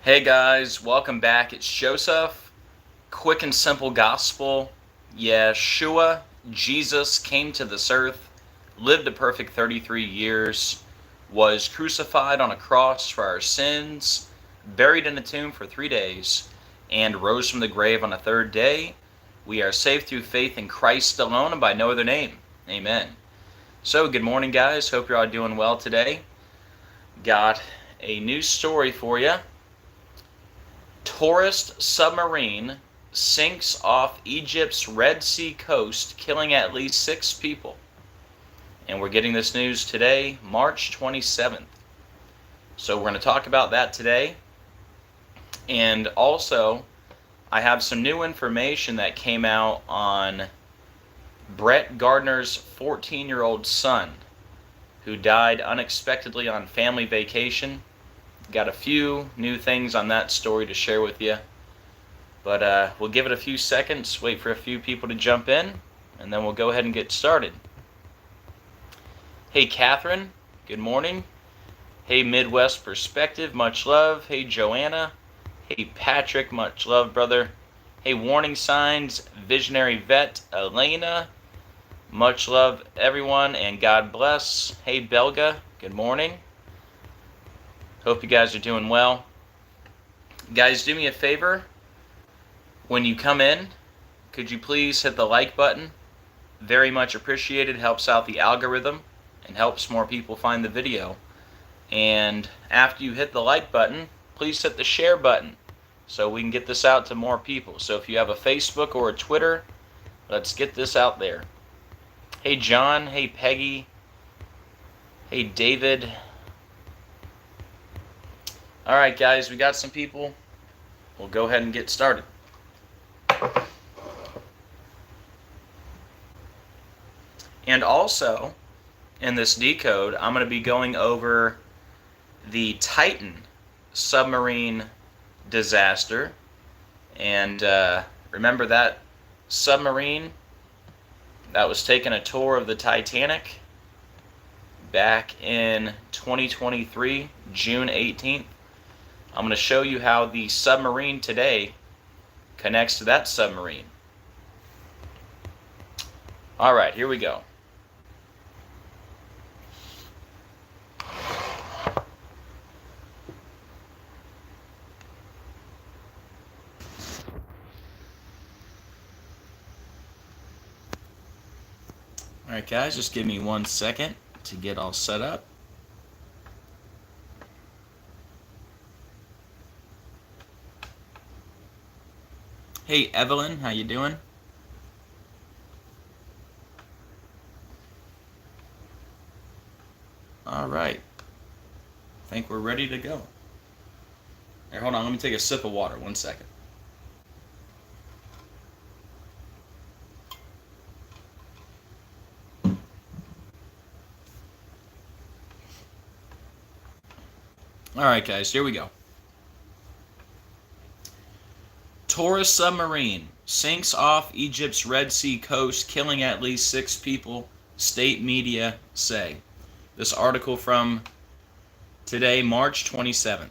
Hey guys, welcome back. It's Joseph. Quick and simple gospel. Yeshua, Jesus, came to this earth, lived a perfect 33 years, was crucified on a cross for our sins, buried in a tomb for 3 days, and rose from the grave on the third day. We are saved through faith in Christ alone and by no other name. Amen. So, good morning, guys. Hope you're all doing well today. Got a new story for you. Tourist submarine sinks off Egypt's Red Sea coast, killing at least 6 people. And we're getting this news today, March 27th. So we're going to talk about that today. And also, I have some new information that came out on Brett Gardner's 14-year-old son, who died unexpectedly on family vacation. Got a few new things on that story to share with you. But we'll give it a few seconds, wait for a few people to jump in, and then we'll go ahead and get started. Hey Catherine, good morning. Hey Midwest Perspective, much love. Hey Joanna. Hey Patrick, much love, brother. Hey Warning Signs, Visionary Vet, Elena. Much love, everyone, and God bless. Hey Belga, good morning. Hope you guys are doing well. Guys, do me a favor. When you come in, could you please hit the like button? Very much appreciated. Helps out the algorithm and helps more people find the video. And after you hit the like button, please hit the share button so we can get this out to more people. So if you have a Facebook or a Twitter, let's get this out there. Hey John, hey Peggy, hey David. Alright guys, we got some people. We'll go ahead and get started. And also, in this decode, I'm going to be going over the Titan submarine disaster. And remember that submarine that was taking a tour of the Titanic back in 2023, June 18th? I'm going to show you how the submarine today connects to that submarine. Alright, here we go. Alright guys, just give me 1 second to get all set up. Hey Evelyn, how you doing? Alright. I think we're ready to go. Here, hold on, let me take a sip of water, 1 second. Alright guys, here we go. Tourist submarine sinks off Egypt's Red Sea coast, killing at least 6 people, state media say. This article from today, March 27th.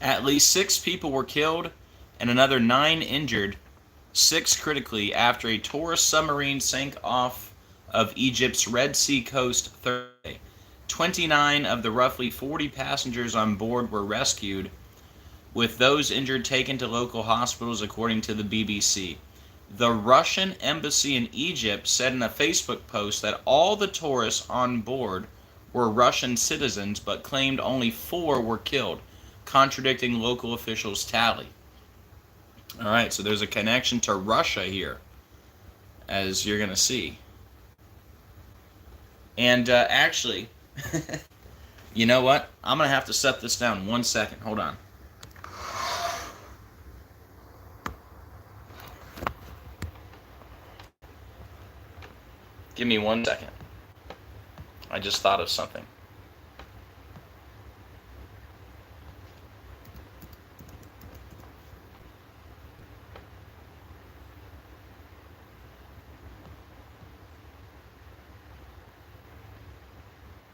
At least 6 people were killed and another 9 injured, 6 critically, after a tourist submarine sank off of Egypt's Red Sea coast Thursday. 29 of the roughly 40 passengers on board were rescued, with those injured taken to local hospitals, according to the BBC. The Russian embassy in Egypt said in a Facebook post that all the tourists on board were Russian citizens, but claimed only 4 were killed, contradicting local officials' tally. Alright, so there's a connection to Russia here, as you're going to see. And actually, you know what? I'm going to have to set this down 1 second. Hold on. Give me 1 second. I just thought of something.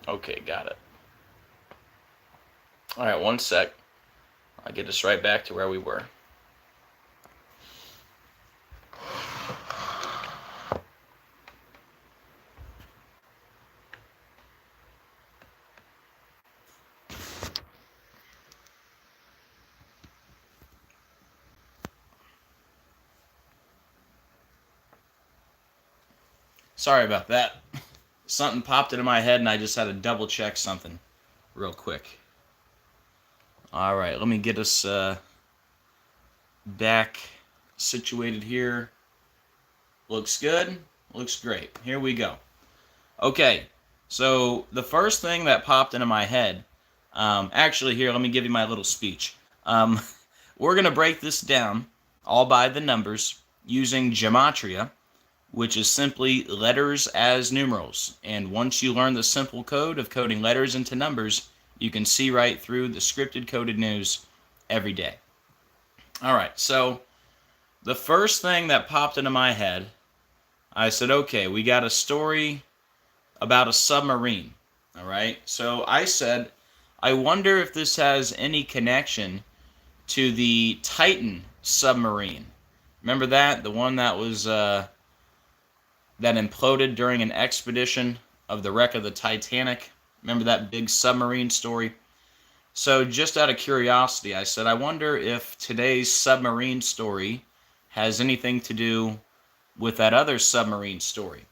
Okay, got it. All right, one sec. I'll get us right back to where we were. Sorry about that. Something popped into my head and I just had to double check something real quick. All right, let me get us back situated here. Looks good. Looks great. Here we go. Okay, so the first thing that popped into my head, actually here, let me give you my little speech. We're going to break this down all by the numbers using gematria, which is simply letters as numerals. And once you learn the simple code of coding letters into numbers, you can see right through the scripted coded news every day. All right, so the first thing that popped into my head, I said, okay, we got a story about a submarine. All right, so I said, I wonder if this has any connection to the Titan submarine. Remember that? The one that was that imploded during an expedition of the wreck of the Titanic. Remember that big submarine story? So just out of curiosity, I said, I wonder if today's submarine story has anything to do with that other submarine story.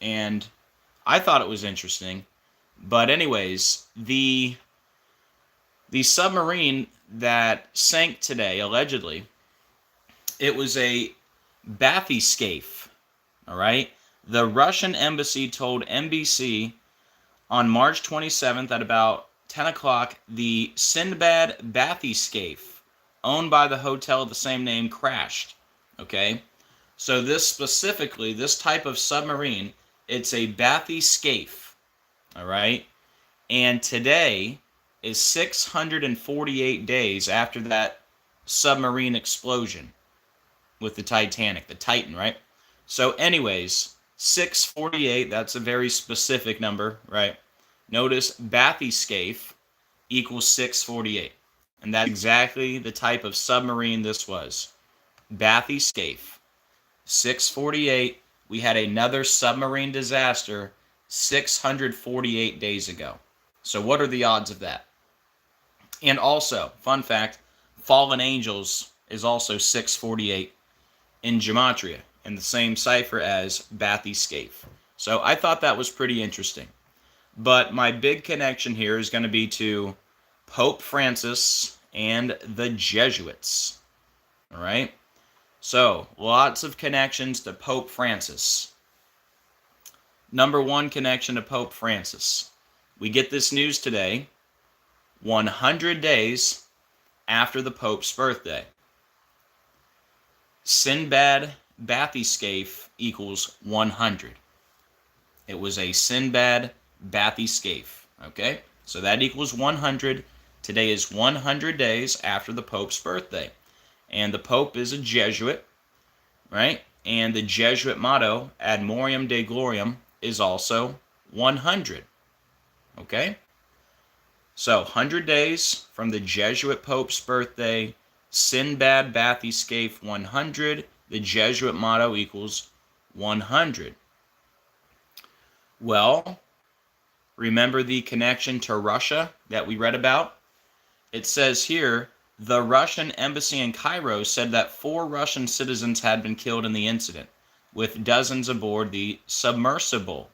And I thought it was interesting. But anyways, the submarine that sank today, allegedly, it was a bathyscaphe, all right? The Russian embassy told NBC on March 27th at about 10 o'clock, the Sinbad bathyscaphe, owned by the hotel of the same name, crashed. Okay? So this specifically, this type of submarine, it's a bathyscaphe. All right? And today is 648 days after that submarine explosion with the Titanic, the Titan, right? So anyways, 648, that's a very specific number, right? Notice bathyscaphe equals 648. And that's exactly the type of submarine this was. Bathyscaphe. 648, we had another submarine disaster 648 days ago. So what are the odds of that? And also, fun fact, fallen angels is also 648 in gematria, in the same cipher as bathyscaphe. So I thought that was pretty interesting. But my big connection here is going to be to Pope Francis and the Jesuits. All right? So, lots of connections to Pope Francis. Number one connection to Pope Francis. We get this news today, 100 days after the Pope's birthday. Sinbad bathyscaphe equals 100. It was a Sinbad bathyscaphe. Okay? So that equals 100. Today is 100 days after the Pope's birthday. And the Pope is a Jesuit, right? And the Jesuit motto, Ad Moriam Dei Gloriam, is also 100. Okay? So 100 days from the Jesuit Pope's birthday, Sinbad bathyscaphe 100, the Jesuit motto equals 100. Well, remember the connection to Russia that we read about? It says here, the Russian embassy in Cairo said that 4 Russian citizens had been killed in the incident, with dozens aboard the submersible.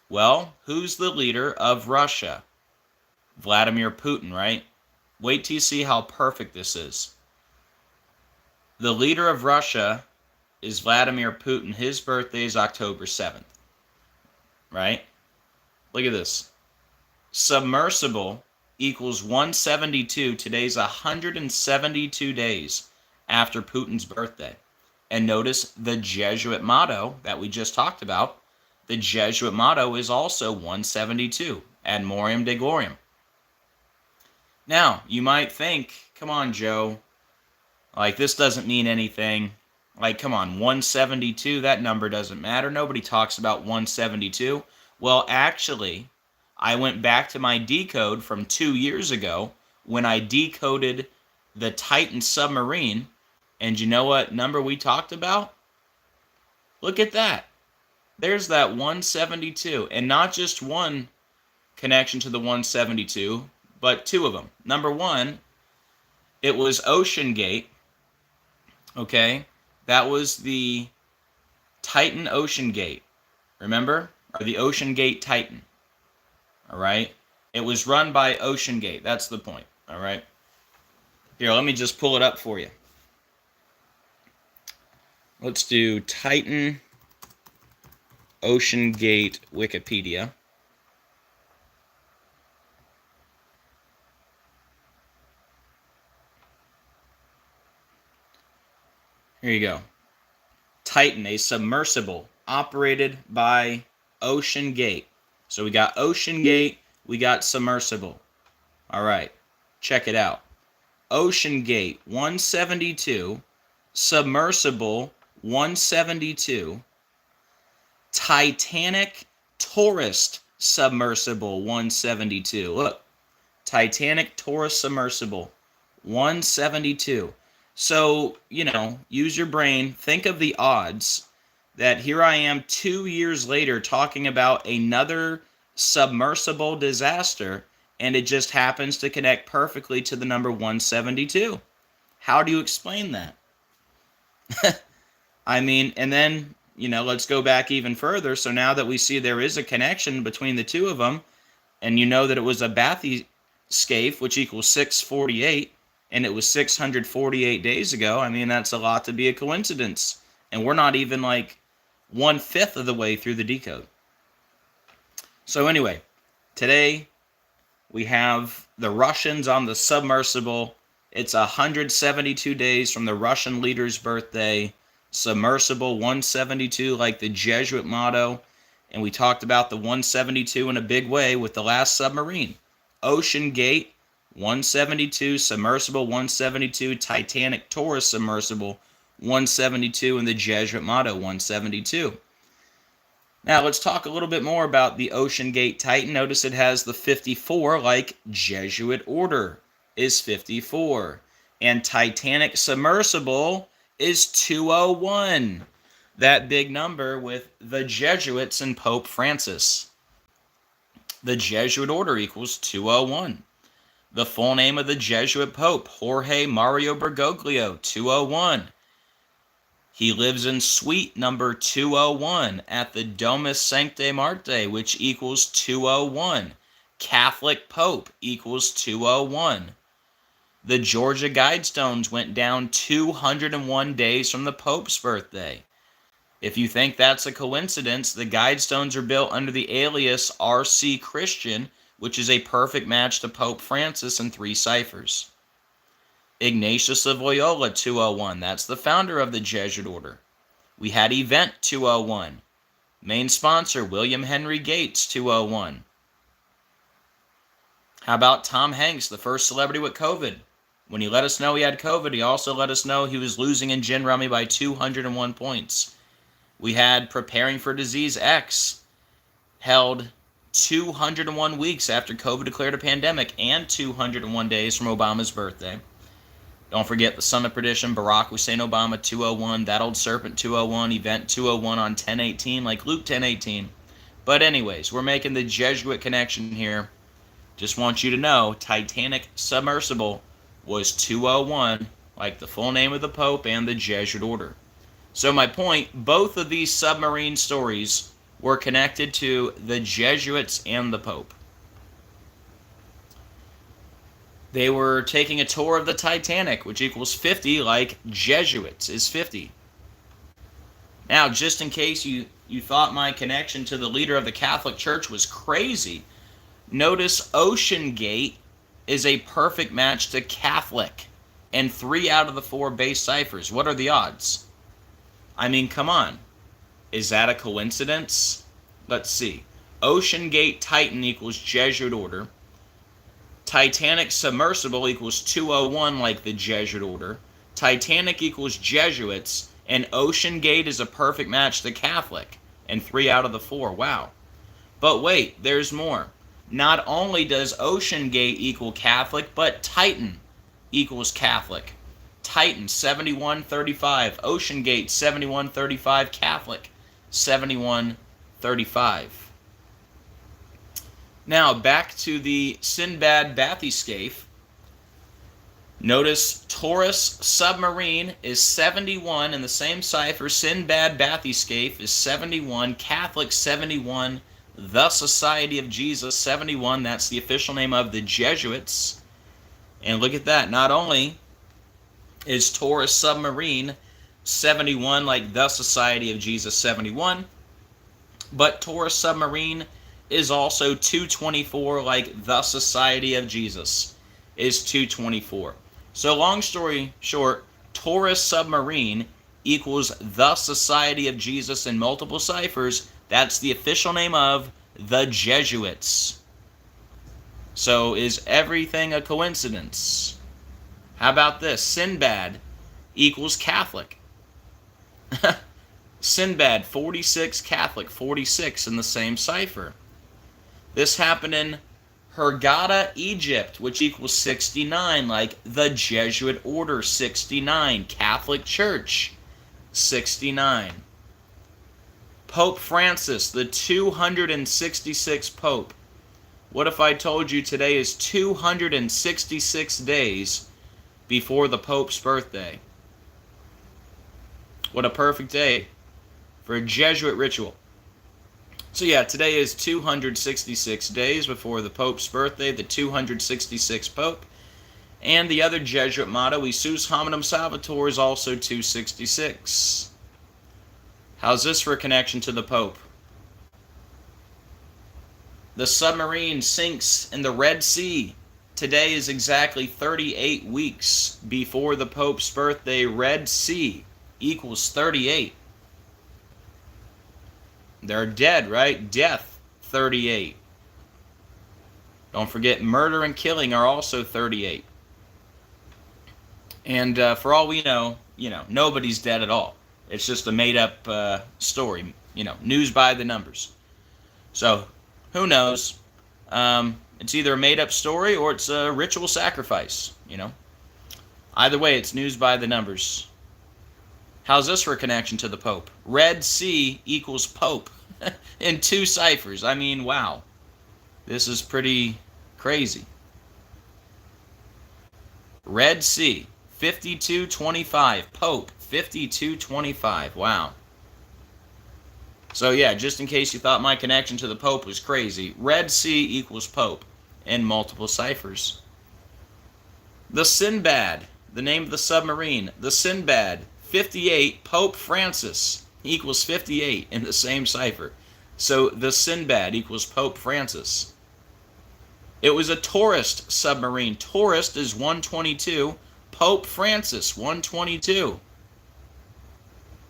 Well, who's the leader of Russia? Vladimir Putin, right? Wait till you see how perfect this is. The leader of Russia is Vladimir Putin. His birthday is October 7th, right? Look at this. Submersible equals 172. Today's 172 days after Putin's birthday. And notice the Jesuit motto that we just talked about. The Jesuit motto is also 172, Ad Moriam Dei Gloriam. Now, you might think, come on, Joe, like this doesn't mean anything. Like, come on, 172, that number doesn't matter. Nobody talks about 172. Well, actually, I went back to my decode from 2 years ago when I decoded the Titan submarine, and you know what number we talked about? Look at that. There's that 172, and not just one connection to the 172, but two of them. Number one, it was Ocean Gate, okay? That was the Titan Ocean Gate, remember? Or the Ocean Gate Titan, all right? It was run by Ocean Gate, that's the point, all right? Here, let me just pull it up for you. Let's do Titan Ocean Gate Wikipedia. Here you go. Titan, a submersible operated by Ocean Gate. So we got Ocean Gate, we got submersible. All right, check it out. Ocean Gate 172, submersible 172, Titanic Tourist submersible 172. Look, Titanic Tourist submersible 172. So, use your brain. Think of the odds that here I am 2 years later talking about another submersible disaster, and it just happens to connect perfectly to the number 172. How do you explain that? And then, let's go back even further. So now that we see there is a connection between the two of them, and you know that it was a bathyscaphe, which equals 648, and it was 648 days ago, that's a lot to be a coincidence. And we're not even like 1/5 of the way through the decode. So anyway, today we have the Russians on the submersible. It's 172 days from the Russian leader's birthday. Submersible 172, like the Jesuit motto. And we talked about the 172 in a big way with the last submarine. Ocean Gate 172, submersible 172, Titanic Tourist submersible 172, and the Jesuit motto 172. Now let's talk a little bit more about the Ocean Gate Titan. Notice it has the 54, like Jesuit order is 54. And Titanic submersible is 201. That big number with the Jesuits and Pope Francis. The Jesuit order equals 201. The full name of the Jesuit Pope, Jorge Mario Bergoglio, 201. He lives in suite number 201 at the Domus Sanctae Martyr, which equals 201. Catholic Pope equals 201. The Georgia Guidestones went down 201 days from the Pope's birthday. If you think that's a coincidence, the Guidestones are built under the alias R.C. Christian, which is a perfect match to Pope Francis in 3 ciphers. Ignatius of Loyola, 201. That's the founder of the Jesuit order. We had Event 201. Main sponsor, William Henry Gates, 201. How about Tom Hanks, the first celebrity with COVID? When he let us know he had COVID, he also let us know he was losing in Gin Rummy by 201 points. We had Preparing for Disease X, held 201 weeks after COVID declared a pandemic and 201 days from Obama's birthday. Don't forget the Son of Perdition, Barack Hussein Obama, 201, That Old Serpent, 201, Event 201 on 10/18, like Luke 10/18. But anyways, we're making the Jesuit connection here. Just want you to know, Titanic submersible was 201, like the full name of the Pope and the Jesuit order. So my point, both of these submarine stories were connected to the Jesuits and the Pope. They were taking a tour of the Titanic, which equals 50, like Jesuits is 50. Now, just in case you thought my connection to the leader of the Catholic Church was crazy, notice Ocean Gate is a perfect match to Catholic, and 3 out of the 4 base ciphers. What are the odds? Come on. Is that a coincidence? Let's see. Ocean Gate Titan equals Jesuit order. Titanic submersible equals 201, like the Jesuit order. Titanic equals Jesuits, and Ocean Gate is a perfect match to Catholic, and 3 out of the 4. Wow. But wait, there's more. not only does Ocean Gate equal Catholic, but Titan equals Catholic. Titan 7135, Ocean Gate 7135, Catholic 7135. Now back to the Sinbad bathyscaphe. Notice Taurus Submarine is 71 in the same cipher. Sinbad bathyscaphe is 71, Catholic 71, the Society of Jesus 71. That's the official name of the Jesuits. And look at that. Not only is Taurus Submarine 71 like the Society of Jesus 71, but Taurus Submarine is also 224 like the Society of Jesus is 224. So long story short, Taurus Submarine equals the Society of Jesus in multiple ciphers. That's the official name of the Jesuits. So is everything a coincidence? How about this? Sinbad equals Catholic. Sinbad 46, Catholic 46 in the same cipher. This happened in Hurghada, Egypt, which equals 69, like the Jesuit Order 69, Catholic Church 69. Pope Francis, the 266th Pope. What if I told you today is 266 days before the Pope's birthday? What a perfect day for a Jesuit ritual. So yeah, today is 266 days before the Pope's birthday, the 266th Pope. And the other Jesuit motto, Isus Hominum Salvator, is also 266. How's this for a connection to the Pope? The submarine sinks in the Red Sea. Today is exactly 38 weeks before the Pope's birthday. Red Sea equals 38. They're dead, right? Death, 38. Don't forget, murder and killing are also 38. And for all we know, nobody's dead at all. It's just a made-up story, news by the numbers. So, who knows? It's either a made-up story or it's a ritual sacrifice, Either way, it's news by the numbers. How's this for a connection to the Pope? Red Sea equals Pope in 2 ciphers. I mean, wow. This is pretty crazy. Red Sea, 5225. Pope, 5225. Wow. So yeah, just in case you thought my connection to the Pope was crazy, Red Sea equals Pope in multiple ciphers. The Sinbad, the name of the submarine, the Sinbad, 58, Pope Francis equals 58 in the same cipher. So the Sinbad equals Pope Francis. It was a tourist submarine. Tourist is 122. Pope Francis, 122.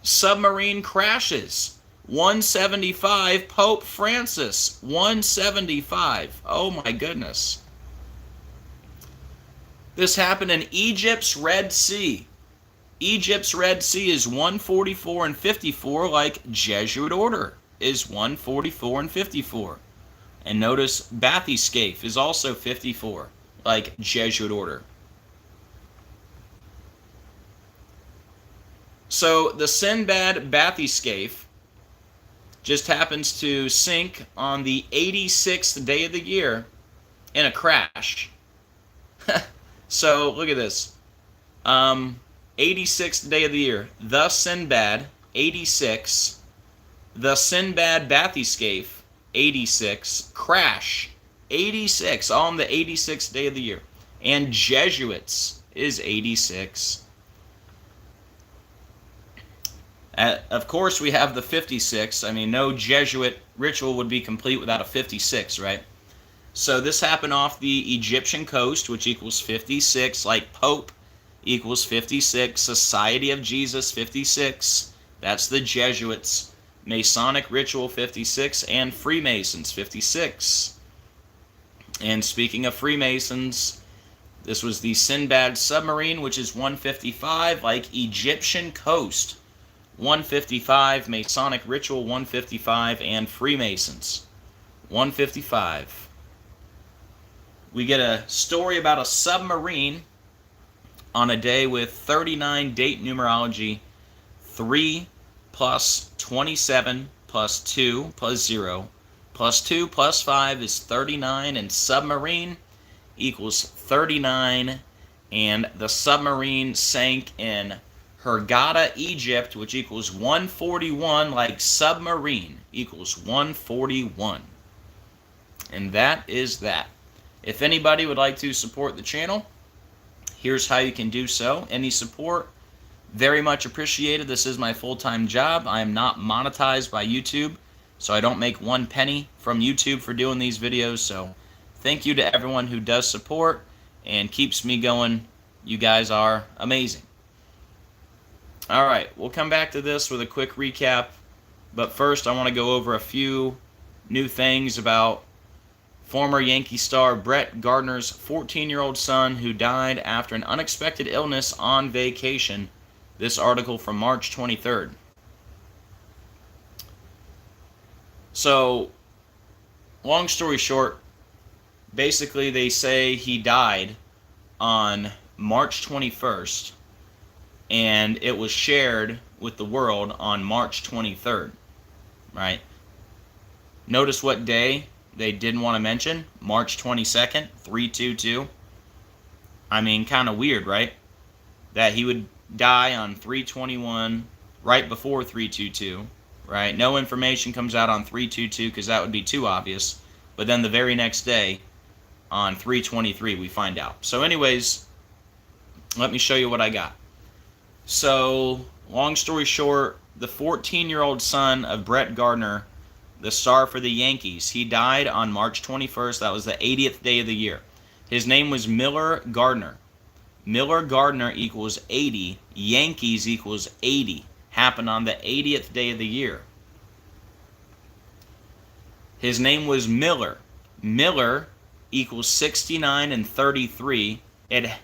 Submarine crashes. 175. Pope Francis, 175. Oh my goodness. This happened in Egypt's Red Sea. Egypt's Red Sea is 144 and 54, like Jesuit Order is 144 and 54. And notice bathyscaphe is also 54, like Jesuit Order. So the Sinbad bathyscaphe just happens to sink on the 86th day of the year in a crash. So look at this. 86th day of the year. The Sinbad, 86. The Sinbad bathyscaphe, 86. Crash, 86, on the 86th day of the year. And Jesuits is 86. Of course, we have the 56. I mean, no Jesuit ritual would be complete without a 56, right? So this happened off the Egyptian coast, which equals 56, like Pope equals 56, Society of Jesus 56, that's the Jesuits, Masonic Ritual 56, and Freemasons 56. And speaking of Freemasons, this was the Sinbad submarine, which is 155, like Egyptian coast 155, Masonic Ritual 155, and Freemasons 155. we get a story about a submarine on a day with 39 date numerology, 3 plus 27 plus 2 plus 0 plus 2 plus 5 is 39, and submarine equals 39, and the submarine sank in Hurghada, Egypt, which equals 141, like submarine equals 141. And that is that. If anybody would like to support the channel, here's how you can do so. Any support, very much appreciated. This is my full-time job. I am not monetized by YouTube, so I don't make 1 penny from YouTube for doing these videos. So thank you to everyone who does support and keeps me going. You guys are amazing. All right, we'll come back to this with a quick recap. But first, I want to go over a few new things about former Yankee star Brett Gardner's 14-year-old son who died after an unexpected illness on vacation. This article from March 23rd. So, long story short, basically they say he died on March 21st, and it was shared with the world on March 23rd, right? Notice what day they didn't want to mention. March 22nd, 322. I mean, kind of weird, right? That he would die on 321, right before 322, right? No information comes out on 322 because that would be too obvious. But then the very next day, on 323, we find out. So anyways, let me show you what I got. So, long story short, the 14-year-old son of Brett Gardner, the star for the Yankees, he died on March 21st. That was the 80th day of the year. His name was Miller Gardner. Miller Gardner equals 80. Yankees equals 80. Happened on the 80th day of the year. His name was Miller. Miller equals 69 and 33.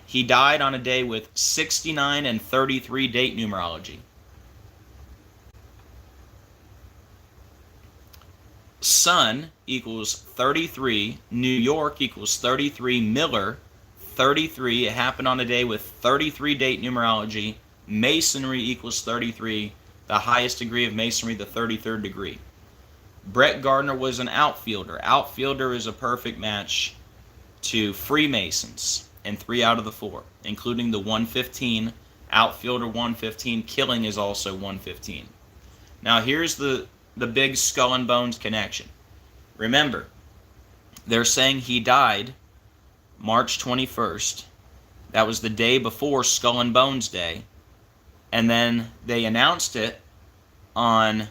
He died on a day with 69 and 33 date numerology. Son equals 33. New York equals 33. Miller, 33. It happened on a day with 33 date numerology. Masonry equals 33. The highest degree of masonry, the 33rd degree. Brett Gardner was an outfielder. Outfielder is a perfect match to Freemasons in 3 out of the 4, including the 115. Outfielder 115. Killing is also 115. Now here's the big skull and bones connection. Remember, they're saying he died March 21st. That was the day before Skull and Bones Day. And then they announced it on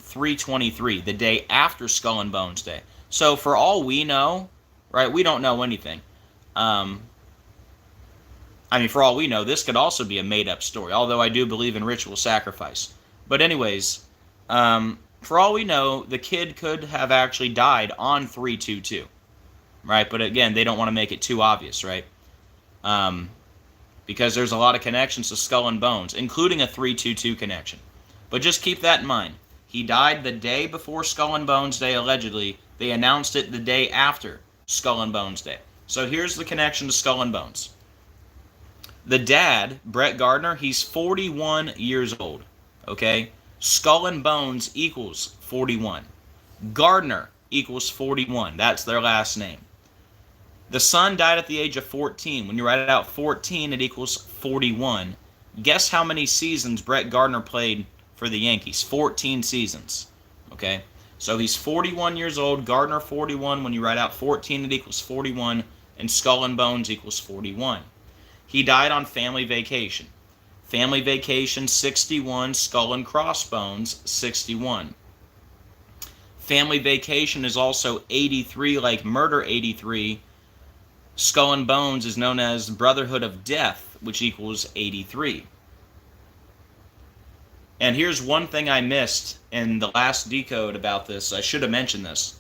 3/23, the day after Skull and Bones Day. So for all we know, right, we don't know anything. I mean, for all we know, this could also be a made-up story, although I do believe in ritual sacrifice. But anyways, for all we know, the kid could have actually died on 3/22, right? But again, they don't want to make it too obvious, right? Because there's a lot of connections to Skull and Bones, including a 3/22 connection. But just keep that in mind. He died the day before Skull and Bones Day, allegedly. They announced it the day after Skull and Bones Day. So here's the connection to Skull and Bones. The dad, Brett Gardner, he's 41 years old, okay? Skull and Bones equals 41. Gardner equals 41. That's their last name. The son died at the age of 14. When you write it out 14, it equals 41. Guess how many seasons Brett Gardner played for the Yankees? 14 seasons, okay? So he's 41 years old, Gardner 41. When you write out 14, it equals 41, and Skull and Bones equals 41. He died on family vacation. Family vacation 61, Skull and Crossbones 61. Family vacation is also 83, like Murder 83. Skull and Bones is known as Brotherhood of Death, which equals 83. And here's one thing I missed in the last decode about this. I should have mentioned this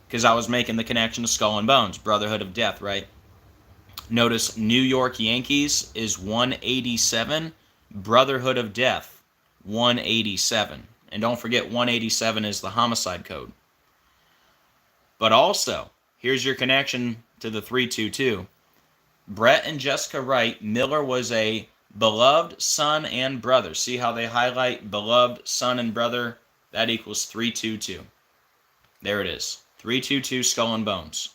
because I was making the connection to Skull and Bones, Brotherhood of Death, right? Notice New York Yankees is 187, Brotherhood of Death 187. And don't forget 187 is the homicide code. But also, here's your connection to the 322. Brett and Jessica Wright, Miller was a beloved son and brother. See how they highlight beloved son and brother? That equals 322. There it is. 322 Skull and Bones.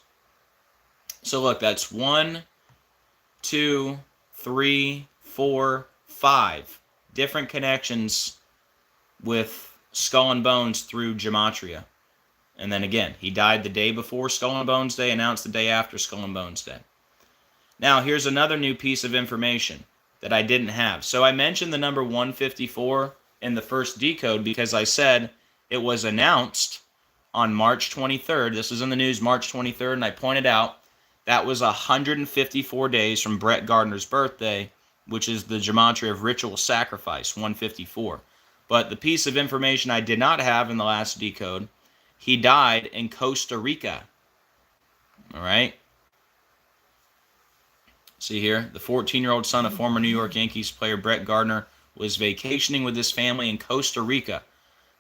So look, that's 1, 2, 3, 4, 5 different connections with Skull and Bones through gematria. And then again, he died the day before Skull and Bones Day, announced the day after Skull and Bones Day. Now, here's another new piece of information that I didn't have. So I mentioned the number 154 in the first decode because I said it was announced on March 23rd. This was in the news March 23rd, and I pointed out that was 154 days from Brett Gardner's birthday, which is the gematria of ritual sacrifice, 154. But the piece of information I did not have in the last decode, he died in Costa Rica. All right? See here, the 14-year-old son of former New York Yankees player Brett Gardner was vacationing with his family in Costa Rica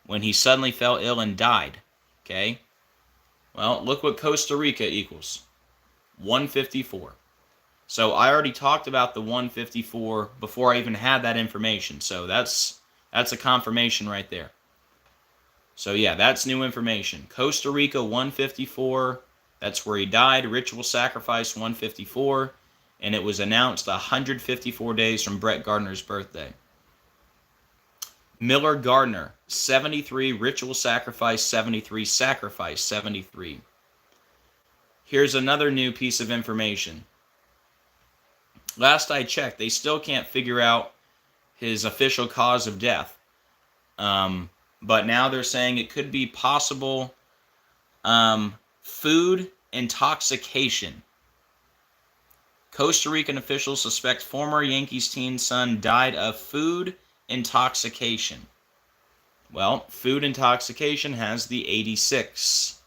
when he suddenly fell ill and died. Okay? Well, look what Costa Rica equals. 154. So I already talked about the 154 before I even had that information. So that's a confirmation right there. So yeah, that's new information. Costa Rica 154, that's where he died. Ritual sacrifice 154, and it was announced 154 days from Brett Gardner's birthday. Miller Gardner 73, ritual sacrifice 73, sacrifice 73. Here's another new piece of information. Last I checked, they still can't figure out his official cause of death. But now they're saying it could be possible food intoxication. Costa Rican officials suspect former Yankees teen son died of food intoxication. Well, food intoxication has the 86.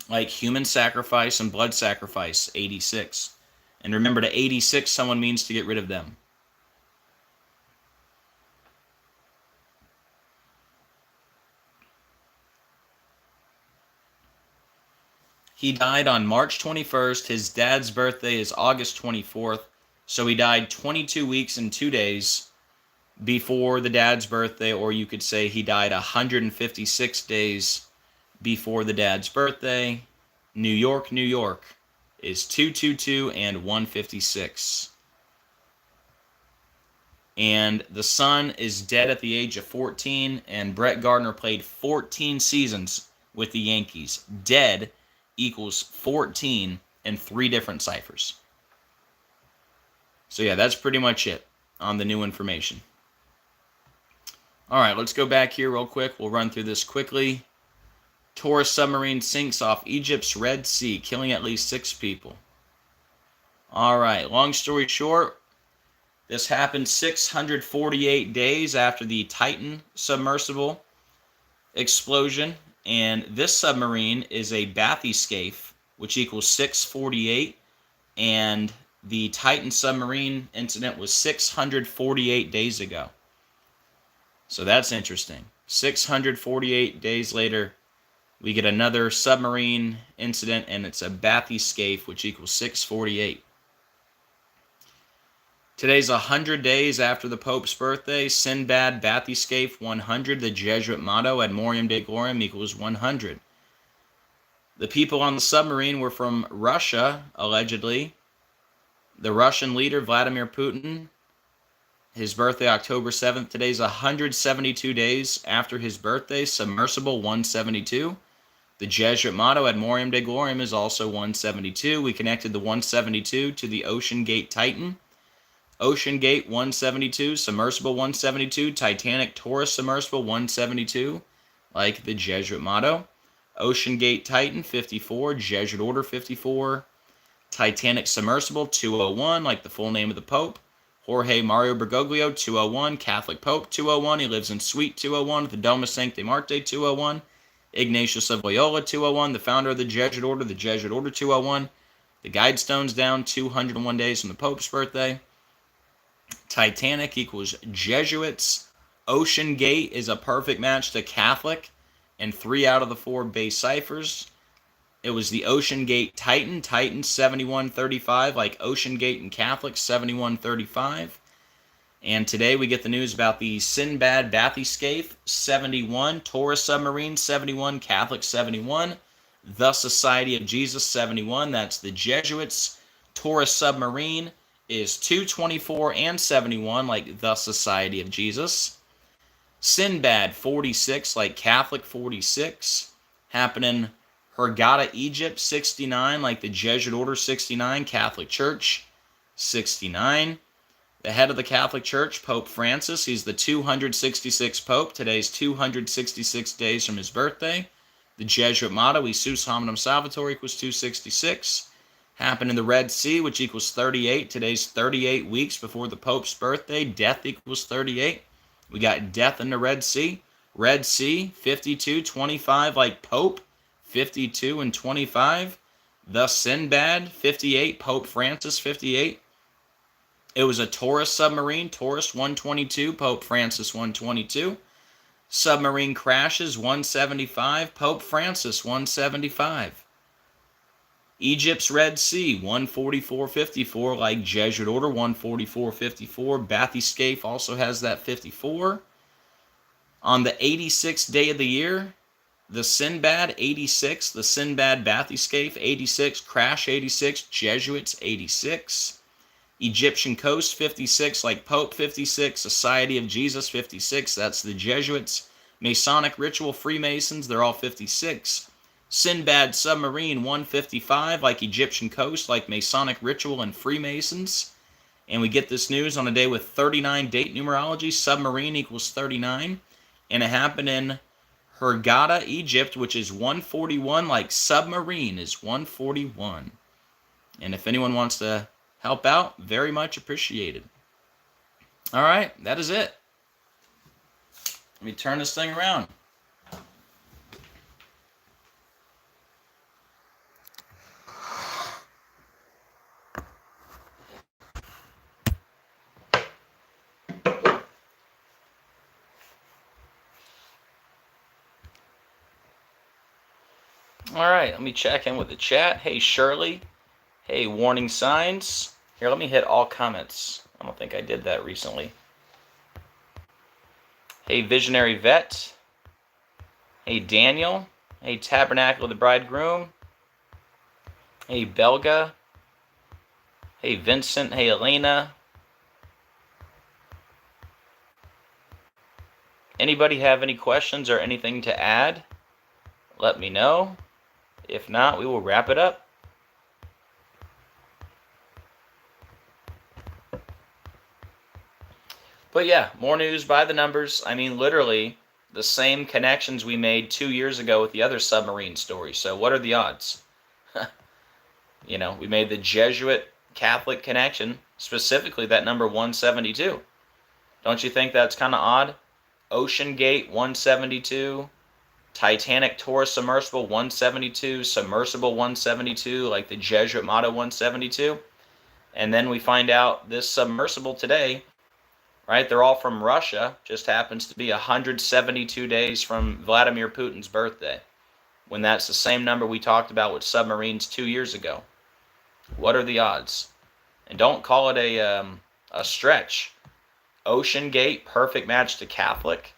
Like human sacrifice and blood sacrifice, 86. And remember, to 86, someone means to get rid of them. He died on March 21st. His dad's birthday is August 24th. So he died 22 weeks and 2 days before the dad's birthday, or you could say he died 156 days before the dad's birthday. New York, New York is 222 and 156. And the son is dead at the age of 14, and Brett Gardner played 14 seasons with the Yankees. Dead equals 14 in 3 different ciphers. So yeah, that's pretty much it on the new information. All right, let's go back here real quick. We'll run through this quickly. Taurus submarine sinks off Egypt's Red Sea, killing at least 6 people. All right, long story short, this happened 648 days after the Titan submersible explosion. And this submarine is a bathyscaphe, which equals 648. And the Titan submarine incident was 648 days ago. So that's interesting. 648 days later, we get another submarine incident, and it's a bathyscaphe, which equals 648. Today's 100 days after the Pope's birthday. Sinbad bathyscaphe 100, the Jesuit motto, ad moriam Dei gloriam equals 100. The people on the submarine were from Russia, allegedly. The Russian leader, Vladimir Putin, his birthday, October 7th. Today's 172 days after his birthday. Submersible 172. The Jesuit motto, ad moriam Dei gloriam, is also 172. We connected the 172 to the Ocean Gate Titan. Ocean Gate 172, Submersible 172, Titanic Taurus Submersible 172, like the Jesuit motto. Ocean Gate Titan 54, Jesuit Order 54. Titanic Submersible 201, like the full name of the Pope. Jorge Mario Bergoglio 201, Catholic Pope 201. He lives in Suite 201 at the Domus Sancti Marte 201. Ignatius of Loyola 201, the founder of the Jesuit Order 201. The Guidestones down 201 days from the Pope's birthday. Titanic equals Jesuits. Ocean Gate is a perfect match to Catholic and 3 out of the 4 base ciphers. It was the Ocean Gate Titan, Titan 7135, like Ocean Gate and Catholic 7135. And today we get the news about the Sinbad Bathyscaphe 71, Taurus Submarine 71, Catholic 71, the Society of Jesus 71, that's the Jesuits. Taurus Submarine is 224 and 71, like the Society of Jesus. Sinbad 46, like Catholic 46, happening Hurghada, Egypt 69, like the Jesuit Order 69, Catholic Church 69. The head of the Catholic Church, Pope Francis, he's the 266th Pope. Today's 266 days from his birthday. The Jesuit motto, Isus Hominum Salvator, equals 266. Happened in the Red Sea, which equals 38. Today's 38 weeks before the Pope's birthday. Death equals 38. We got death in the Red Sea. Red Sea, 52-25, like Pope, 52 and 25. The Sinbad, 58. Pope Francis, 58. It was a Taurus submarine, Taurus 122, Pope Francis 122. Submarine crashes 175, Pope Francis 175. Egypt's Red Sea 144.54, like Jesuit Order 144.54. Bathyscaphe also has that 54. On the 86th day of the year, the Sinbad 86, the Sinbad Bathyscaphe 86, Crash 86, Jesuits 86. Egyptian Coast 56, like Pope 56, Society of Jesus 56, that's the Jesuits. Masonic Ritual Freemasons, they're all 56. Sinbad Submarine 155, like Egyptian Coast, like Masonic Ritual and Freemasons. And we get this news on a day with 39 date numerology. Submarine equals 39. And it happened in Hurghada, Egypt, which is 141, like Submarine is 141. And if anyone wants to help out, very much appreciated. All right, that is it. Let me turn this thing around. All right, let me check in with the chat. Hey, Shirley. Hey, warning signs. Here, let me hit all comments. I don't think I did that recently. Hey, Visionary Vet. Hey, Daniel. Hey, Tabernacle of the Bridegroom. Hey, Belga. Hey, Vincent. Hey, Elena. Anybody have any questions or anything to add? Let me know. If not, we will wrap it up. But yeah, more news by the numbers. I mean, literally the same connections we made 2 years ago with the other submarine story. So what are the odds? You know, we made the Jesuit Catholic connection, specifically that number 172. Don't you think that's kind of odd? Ocean Gate 172, Titanic Taurus Submersible 172, Submersible 172, like the Jesuit motto 172. And then we find out this submersible today, right? They're all from Russia. Just happens to be 172 days from Vladimir Putin's birthday, when that's the same number we talked about with submarines 2 years ago. What are the odds? And don't call it a stretch. Ocean Gate, perfect match to Catholic.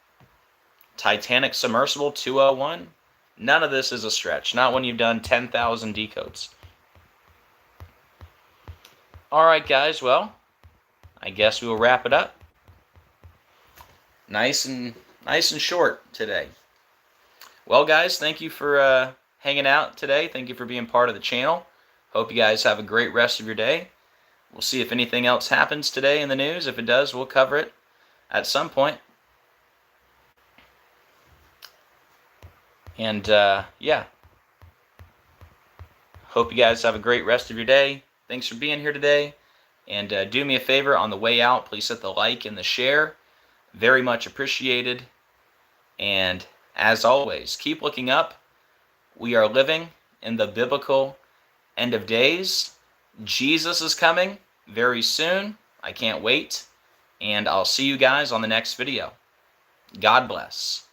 Titanic Submersible 201. None of this is a stretch. Not when you've done 10,000 decodes. All right, guys. Well, I guess we will wrap it up. Nice and short today. Well, guys, thank you for hanging out today. Thank you for being part of the channel. Hope you guys have a great rest of your day. We'll see if anything else happens today in the news. If it does, we'll cover it at some point. And yeah, hope you guys have a great rest of your day. Thanks for being here today. And do me a favor, on the way out, please hit the like and the share. Very much appreciated. And as always, keep looking up. We are living in the biblical end of days. Jesus is coming very soon. I can't wait. And I'll see you guys on the next video. God bless.